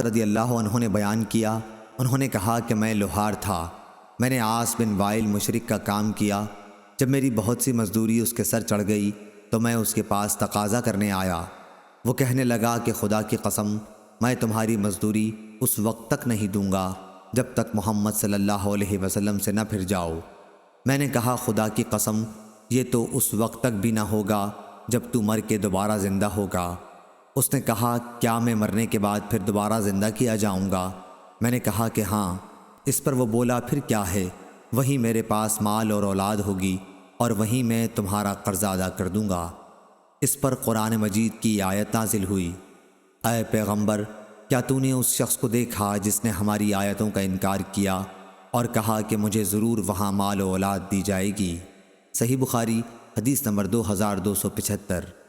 حضرت رضی اللہ عنہ نے بیان کیا، انہوں نے کہا کہ میں لوہار تھا، میں نے عاص بن وائل مشرک کا کام کیا۔ جب میری بہت سی مزدوری اس کے سر چڑھ گئی تو میں اس کے پاس تقاضا کرنے آیا۔ وہ کہنے لگا کہ خدا کی قسم میں تمہاری مزدوری اس وقت تک نہیں دوں گا جب تک محمد صلی اللہ علیہ وسلم سے نہ پھر جاؤ۔ میں نے کہا خدا کی قسم یہ تو اس وقت تک بھی نہ ہوگا جب تو مر کے دوبارہ زندہ ہوگا۔ اس نے کہا کیا میں مرنے کے بعد پھر دوبارہ زندہ کیا جاؤں گا؟ میں نے کہا کہ ہاں۔ اس پر وہ بولا پھر کیا ہے؟ وہیں میرے پاس مال اور اولاد ہوگی اور وہیں میں تمہارا قرضہ ادا کر دوں گا۔ اس پر قرآن مجید کی آیت نازل ہوئی، اے پیغمبر کیا تو نے اس شخص کو دیکھا جس نے ہماری آیتوں کا انکار کیا اور کہا کہ مجھے ضرور وہاں مال و اولاد دی جائے گی؟ صحیح بخاری حدیث نمبر 2275۔